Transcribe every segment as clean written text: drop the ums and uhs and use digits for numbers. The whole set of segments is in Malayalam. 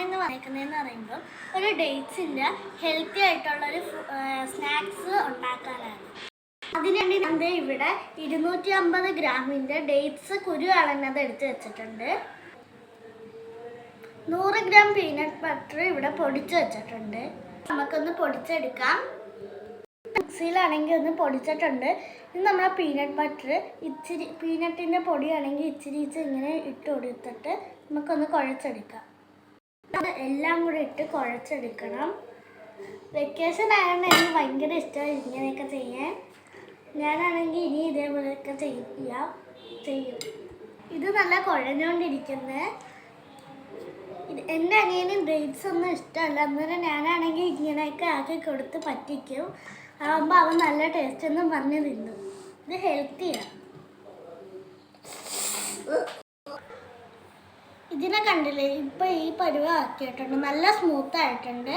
എന്ന് പറയുമ്പോൾ ഒരു ഡേറ്റ്സിൻ്റെ ഹെൽത്തി ആയിട്ടുള്ളൊരു സ്നാക്സ് ഉണ്ടാക്കാനാണ്. അതിനുവേണ്ടി ഞാൻ ഇവിടെ 250 ഗ്രാമിൻ്റെ ഡേറ്റ്സ് കുരു കളഞ്ഞത് എടുത്ത് വെച്ചിട്ടുണ്ട്. 100 ഗ്രാം പീനട്ട് ബട്ടർ ഇവിടെ പൊടിച്ച് വെച്ചിട്ടുണ്ട്. നമുക്കൊന്ന് പൊടിച്ചെടുക്കാം. മിക്സിയിലാണെങ്കിൽ ഒന്ന് പൊടിച്ചിട്ടുണ്ട്. ഇത് നമ്മുടെ പീനട്ട് ബട്ടർ ഇച്ചിരി പീനട്ടിൻ്റെ പൊടിയാണെങ്കിൽ ഇച്ചിരി ഇങ്ങനെ ഇട്ട് കൊടുത്തിട്ട് നമുക്കൊന്ന് കുഴച്ചെടുക്കാം. എല്ലാം കൂടി ഇട്ട് കുഴച്ചെടുക്കണം. വെക്കേഷൻ ആയതുകൊണ്ട് എനിക്ക് ഭയങ്കര ഇഷ്ടമാണ് ഇങ്ങനെയൊക്കെ ചെയ്യാൻ. ഞാനാണെങ്കിൽ ഇനി ഇതേപോലെയൊക്കെ ചെയ്യും. ഇത് നല്ല കുഴഞ്ഞുകൊണ്ടിരിക്കുന്നത്. എൻ്റെ അനിയനും ഡേറ്റ്സ് ഒന്നും ഇഷ്ടമല്ല. അന്നേരം ഞാനാണെങ്കിൽ ഇങ്ങനെയൊക്കെ ആക്കി കൊടുത്ത് പറ്റിക്കും. ആകുമ്പോൾ അവൻ നല്ല ടേസ്റ്റ് ഒന്നും പറഞ്ഞ് തിന്നും. ഇത് ഹെൽത്തിയാണ്. ഇതിനെ കണ്ടില്ലേ, ഇപ്പം ഈ പരുവം ആക്കിയിട്ടുണ്ട്. നല്ല സ്മൂത്ത് ആയിട്ടുണ്ട്.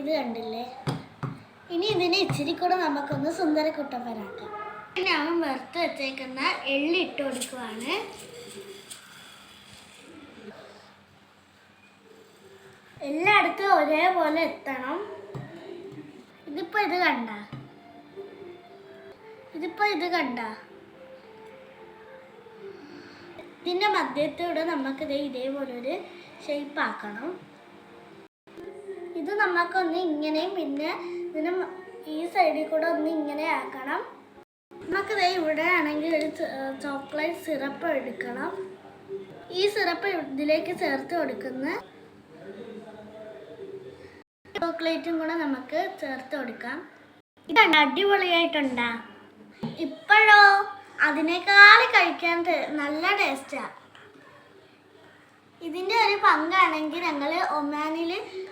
ഇത് കണ്ടില്ലേ. ഇനി ഇതിനെ ഇച്ചിരി കൂടെ നമുക്കൊന്ന് സുന്ദര കുട്ടപ്പനാക്കാം. ഞാൻ വറുത്ത് വെച്ചേക്കുന്ന എള്ളി ഇട്ട് കൊടുക്കുവാണ്. എല്ലായിടത്തും ഒരേപോലെ എത്തണം. ഇതിപ്പോൾ ഇത് കണ്ട ഇതിൻ്റെ മധ്യത്തോടെ നമുക്കിത് ഇതേപോലൊരു ഷേപ്പ് ആക്കണം. ഇത് നമുക്കൊന്ന് ഇങ്ങനെയും പിന്നെ ഇതിന് ഈ സൈഡിൽ കൂടെ ഒന്ന് ഇങ്ങനെ ആക്കണം. നമുക്കിത് ഇവിടെ ആണെങ്കിൽ ഒരു ചോക്ലേറ്റ് സിറപ്പ് എടുക്കണം. ഈ സിറപ്പ് ഇതിലേക്ക് ചേർത്ത് കൊടുക്കുന്ന ചോക്ലേറ്റും കൂടെ നമുക്ക് ചേർത്ത് കൊടുക്കാം. ഇതാണ് അടിപൊളിയായിട്ടുണ്ടാ. ഇപ്പോഴോ അതിനേക്കാൾ കഴിക്കാൻ നല്ല ടേസ്റ്റാണ്. ഇതിൻ്റെ ഒരു പങ്കാണെങ്കിൽ ഞങ്ങൾ ഒമാനിൽ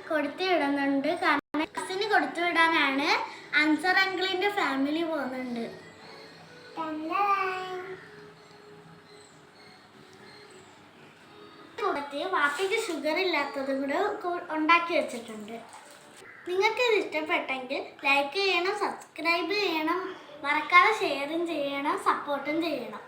കൊടുത്തു വിടുന്നുണ്ട്. കാരണം കസിന് കൊടുത്തു വിടാനാണ്. അൻസർ അങ്കിളിൻ്റെ ഫാമിലി പോകുന്നുണ്ട്. കൂടത്തിൽ വാപ്പിക്ക് ഷുഗർ ഇല്ലാത്തതും കൂടെ ഉണ്ടാക്കി വെച്ചിട്ടുണ്ട്. നിങ്ങൾക്ക് ഇത് ഇഷ്ടപ്പെട്ടെങ്കിൽ ലൈക്ക് ചെയ്യണം, സബ്സ്ക്രൈബ് ചെയ്യണം, മറക്കാതെ ഷെയറും ചെയ്യണം, സപ്പോർട്ടും ചെയ്യണം.